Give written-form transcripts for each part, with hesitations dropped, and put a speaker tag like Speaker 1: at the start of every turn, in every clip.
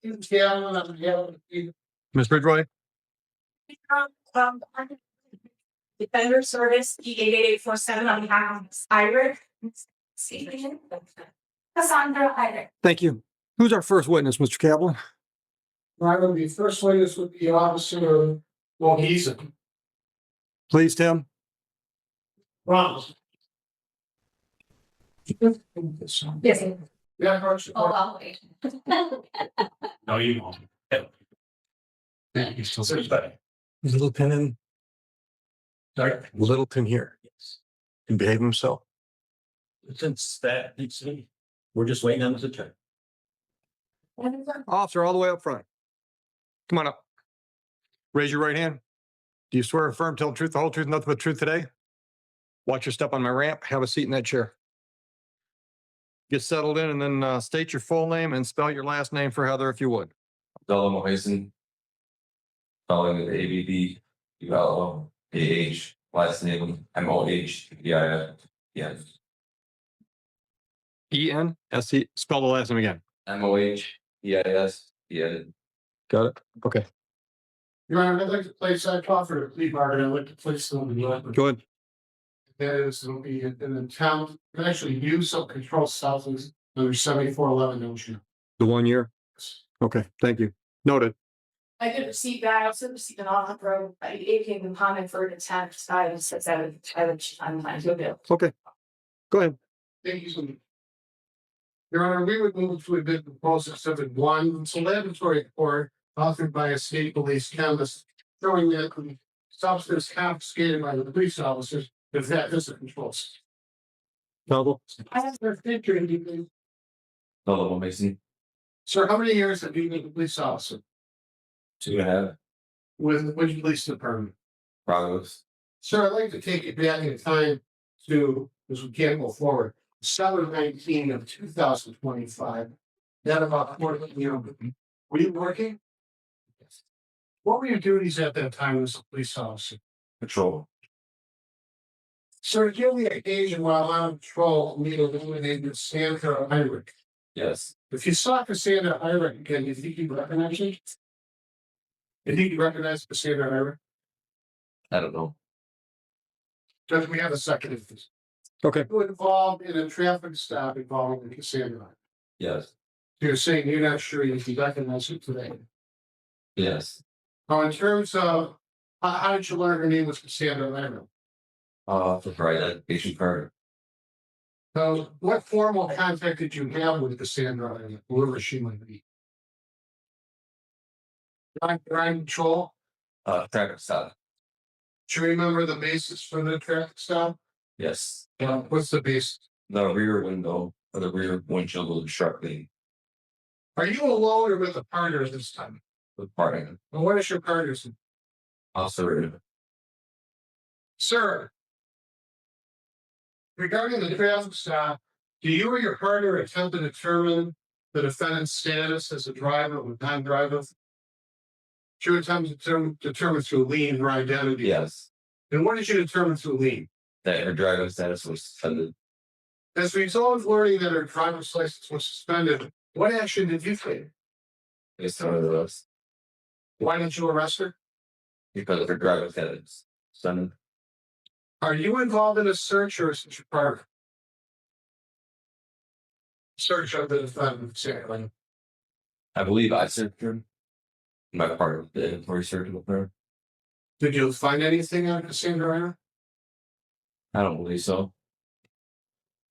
Speaker 1: Ms. Bridgeway?
Speaker 2: Defender Service E88847 on behalf of Irish. Cassandra Irish.
Speaker 1: Thank you. Who's our first witness, Mr. Kaplan?
Speaker 3: The first witness would be Officer Wilkeson.
Speaker 1: Please, Tim.
Speaker 3: Ronald.
Speaker 2: Yes.
Speaker 3: Yeah, Coach.
Speaker 2: Oh, I'll wait.
Speaker 3: No, you won't. You still sit back.
Speaker 1: Little pin in.
Speaker 3: Sorry.
Speaker 1: Little pin here.
Speaker 4: Yes.
Speaker 1: Can behave himself.
Speaker 4: Since that, we're just waiting on the check.
Speaker 1: Officer, all the way up front. Come on up. Raise your right hand. Do you swear affirm, tell the truth, the whole truth, nothing but the truth today? Watch your step on my ramp. Have a seat in that chair. Get settled in and then state your full name and spell your last name for Heather if you would.
Speaker 5: Abdullah Mohsen, spelling it ABDULLAH, last name MOHEIS.
Speaker 1: E-N-S-E. Spell the last name again.
Speaker 5: MOHEIS.
Speaker 1: Got it? Okay.
Speaker 3: Your Honor, I'd like to place that offer to plea bargain. I'd like to place them in the record.
Speaker 1: Go ahead.
Speaker 3: That is, it'll be an attempt to actually use of controlled substance under 7411 notion.
Speaker 1: The 1 year? Okay, thank you. Noted.
Speaker 2: I did receive that. I also received an offer. I gave him the comment for an attempt. I I'm planning to do.
Speaker 1: Okay. Go ahead.
Speaker 3: Thank you so much. Your Honor, we would move to admit proposal exhibit 1. It's a laboratory report authored by a state police chemist showing that the substance confiscated by the police officers is that is a control substance.
Speaker 1: Counsel?
Speaker 3: I have their picture in detail.
Speaker 5: Abdullah Mohsen,
Speaker 3: Sir, how many years have you been a police officer
Speaker 5: 2.5,
Speaker 3: with which police department?
Speaker 5: Progress.
Speaker 3: Sir, I'd like to take it back in time to, as we can't go forward, December 19 of 2025. That about 14 years. Were you working? What were your duties at that time as a police officer?
Speaker 5: Patrol.
Speaker 3: Sir, give me an occasion while on patrol, me to eliminate Cassandra Irish.
Speaker 5: Yes.
Speaker 3: If you saw Cassandra Irish again, you think you'd recognize her? You think you recognize Cassandra Irish?
Speaker 5: I don't know.
Speaker 3: Judge, we have a second.
Speaker 1: Okay.
Speaker 3: You were involved in a traffic stop involving Cassandra.
Speaker 5: Yes.
Speaker 3: You're saying you're not sure you can recognize her today.
Speaker 5: Yes.
Speaker 3: Now, in terms of how did you learn her name was Cassandra Irish?
Speaker 5: For her identification card.
Speaker 3: So, what formal contact did you have with Cassandra Irish, whoever she might be? Crime control.
Speaker 5: Traffic stop.
Speaker 3: Do you remember the basis for the traffic stop?
Speaker 5: Yes.
Speaker 3: What's the basis?
Speaker 5: The rear window or the rear windshield was obstructing
Speaker 3: Are you alone or with a partner this time?
Speaker 5: the parting.
Speaker 3: And what is your partner's name?
Speaker 5: Also,
Speaker 3: Sir, regarding the traffic stop, do you or your partner attempt to determine the defendant's status as a driver or non-driver? Did you attempt to determine through lien her identity?
Speaker 5: yes,
Speaker 3: And what did you determine through lien?
Speaker 5: that her driving status was suspended.
Speaker 3: As a result of learning that her driver's license was suspended, what action did you take?
Speaker 5: Based on the arrest
Speaker 3: Why didn't you arrest her?
Speaker 5: because of her driving status suspended.
Speaker 3: Are you involved in a search or is it your partner? Search of the defendant, say.
Speaker 5: I believe I searched her. My partner did inventory search with her.
Speaker 3: Did you find anything on Cassandra Irish?
Speaker 5: I don't believe so.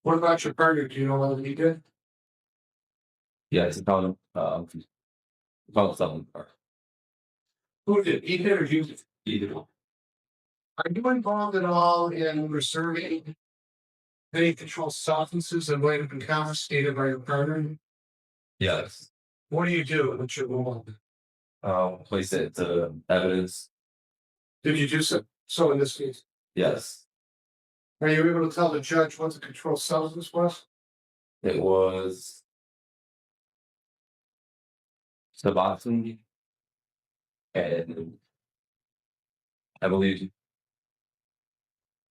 Speaker 3: What about your partner? Do you know whether he did?
Speaker 5: Yeah, it's about something.
Speaker 3: Who did? He did or you did?
Speaker 5: Either one.
Speaker 3: Are you involved at all in reserving any controlled substances that might have been confiscated by your partner?
Speaker 5: Yes.
Speaker 3: What do you do? What's your role?
Speaker 5: Place it to evidence.
Speaker 3: Did you do so in this case?
Speaker 5: Yes.
Speaker 3: Are you able to tell the judge what the controlled substance was?
Speaker 5: It was Suboxone. And I believe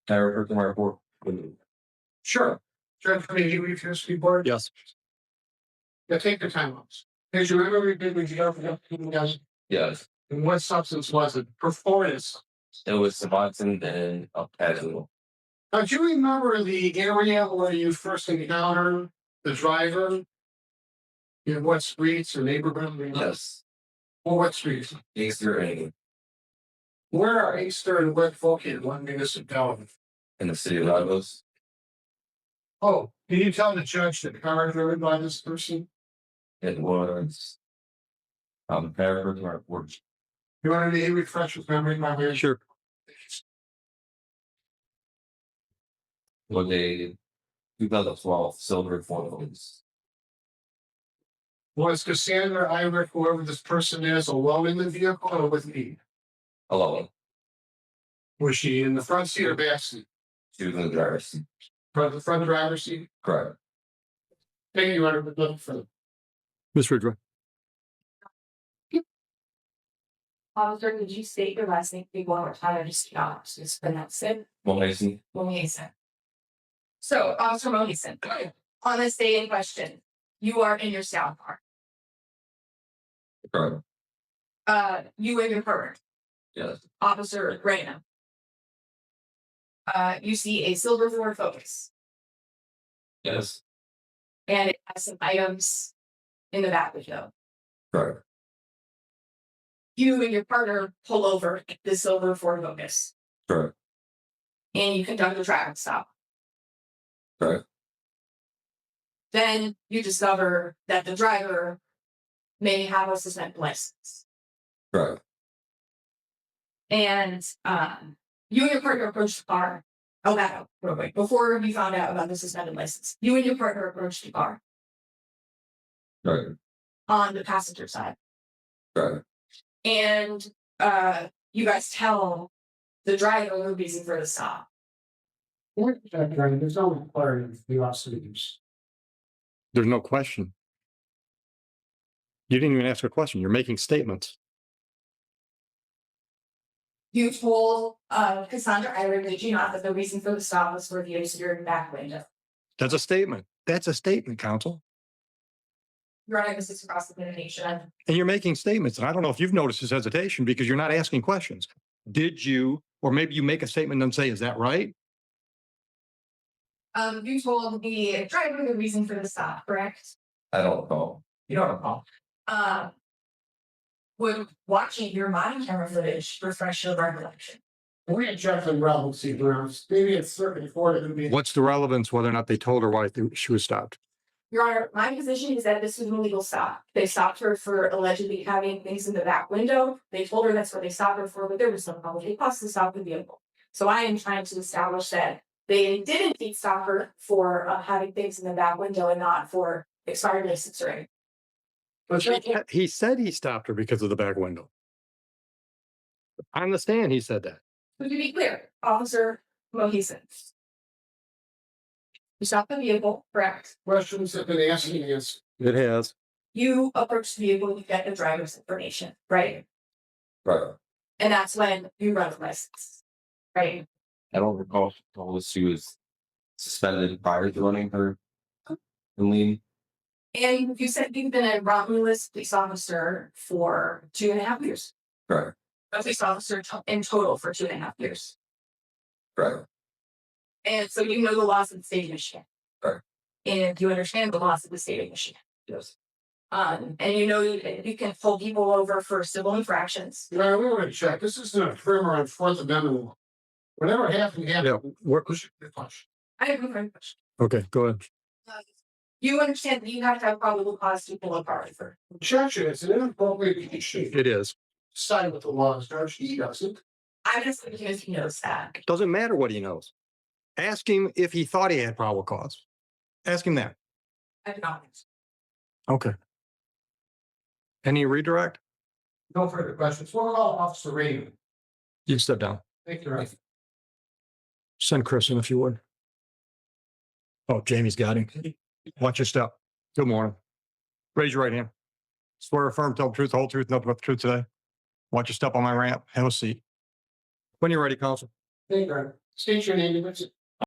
Speaker 5: I referred to my report.
Speaker 3: Sure. Judge, can you read your board?
Speaker 1: Yes.
Speaker 3: Yeah, take your time, officer. Did you remember we did the
Speaker 5: Yes,
Speaker 3: and what substance was it? Performance.
Speaker 5: it was Suboxone and Alpazole.
Speaker 3: Now, do you remember the area where you first encountered the driver? In what streets or neighborhood?
Speaker 5: Yes,
Speaker 3: Or what streets?
Speaker 5: Easter egg
Speaker 3: Where are Easter and what located? One municipality.
Speaker 5: in the city of Lagos.
Speaker 3: Oh, can you tell the judge the car driven by this person?
Speaker 5: It was Hereford or Orange.
Speaker 3: You want to refresh his memory, my man?
Speaker 1: Sure.
Speaker 5: Was a 2012 silver Ford.
Speaker 3: Was Cassandra Irick, whoever this person is, alone in the vehicle or with me?
Speaker 5: Alone.
Speaker 3: Was she in the front seat or back seat?
Speaker 5: She was in the driver's seat.
Speaker 3: Front driver's seat?
Speaker 5: Correct.
Speaker 3: Thank you, Honor, looking for
Speaker 1: Ms. Ridgway.
Speaker 2: Officer, did you state your last name one more time? I just pronounced it.
Speaker 5: Mohason.
Speaker 2: Mohason. So, Officer Mohason, on this day in question, you are in your sound car.
Speaker 5: Correct.
Speaker 2: You and your partner,
Speaker 5: Yes.
Speaker 2: Officer Reyna. You see a silver Ford Focus,
Speaker 5: Yes.
Speaker 2: and it has some items in the back window.
Speaker 5: Correct.
Speaker 2: You and your partner pull over the silver Ford Focus,
Speaker 5: Correct.
Speaker 2: and you conduct a traffic stop.
Speaker 5: Correct.
Speaker 2: Then you discover that the driver may have a suspended license.
Speaker 5: Correct.
Speaker 2: And you and your partner approach the car. Oh, back up real quick. Before you found out about the suspended license, you and your partner approached the car
Speaker 5: Correct.
Speaker 2: on the passenger side.
Speaker 5: Correct.
Speaker 2: And you guys tell the driver the reason for the stop.
Speaker 3: there's no requirement for the officers.
Speaker 1: There's no question. You didn't even ask a question. You're making statements.
Speaker 2: You told Cassandra Irick, did you not, that the reason for the stop was for the obscured back window?
Speaker 1: That's a statement. That's a statement, counsel.
Speaker 2: Your Honor, this is cross examination.
Speaker 1: And you're making statements. And I don't know if you've noticed his hesitation because you're not asking questions. Did you, or maybe you make a statement and say, is that right?
Speaker 2: You told the driver the reason for the stop, correct?
Speaker 5: I don't know.
Speaker 2: You don't recall. Would watching your body camera footage refresh your recollection?
Speaker 3: We had checked on relevancy grounds. Maybe it's 34 to be.
Speaker 1: What's the relevance whether or not they told her why she was stopped?
Speaker 2: Your Honor, my position is that this was an illegal stop. They stopped her for allegedly having things in the back window. They told her that's what they stopped her for, but there was no problem. They possibly stopped the vehicle. So I am trying to establish that they did indeed stop her for having things in the back window and not for expired license or anything.
Speaker 3: But
Speaker 1: He said he stopped her because of the back window. On the stand, he said that.
Speaker 2: So to be clear, Officer Mohason, you stopped the vehicle, correct?
Speaker 3: questions have been asking is,
Speaker 1: It has.
Speaker 2: You approached the vehicle to get the driver's information, right?
Speaker 5: Right.
Speaker 2: And that's when you run the license, right?
Speaker 5: I don't recall if she told us she was suspended prior to running her lean.
Speaker 2: And you said you've been a Romulus police officer for 2.5 years.
Speaker 5: Correct.
Speaker 2: A police officer in total for 2.5 years.
Speaker 5: Correct.
Speaker 2: And so you know the laws of the state of Michigan.
Speaker 5: Correct.
Speaker 2: And you understand the laws of the state of Michigan.
Speaker 5: Yes.
Speaker 2: And you know you can pull people over for civil infractions.
Speaker 3: we want to check. This isn't a primer on Fourth Amendment law. Whatever happened,
Speaker 1: Yeah.
Speaker 3: happened.
Speaker 1: We're,
Speaker 2: I have a quick question.
Speaker 1: okay, go ahead.
Speaker 2: You understand that you have to have probable cause to pull a car over.
Speaker 3: Objection, it's an inappropriate issue.
Speaker 1: It is.
Speaker 3: Side with the laws, Judge, he doesn't.
Speaker 2: I'm just thinking if he knows that.
Speaker 1: Doesn't matter what he knows. Ask him if he thought he had probable cause. Ask him that.
Speaker 2: I don't.
Speaker 1: Okay. Any redirect?
Speaker 3: No further questions. We'll call Officer Raymond.
Speaker 1: You can step down.
Speaker 3: Thank you, Right.
Speaker 1: Send Chris in if you would. Oh, Jamie's got him. Watch your step. Good morning. Raise your right hand. Swear affirm, tell the truth, the whole truth, nothing but the truth today. Watch your step on my ramp. Have a seat. When you're ready, counsel.
Speaker 3: Thank you, Right. State your name and what's it.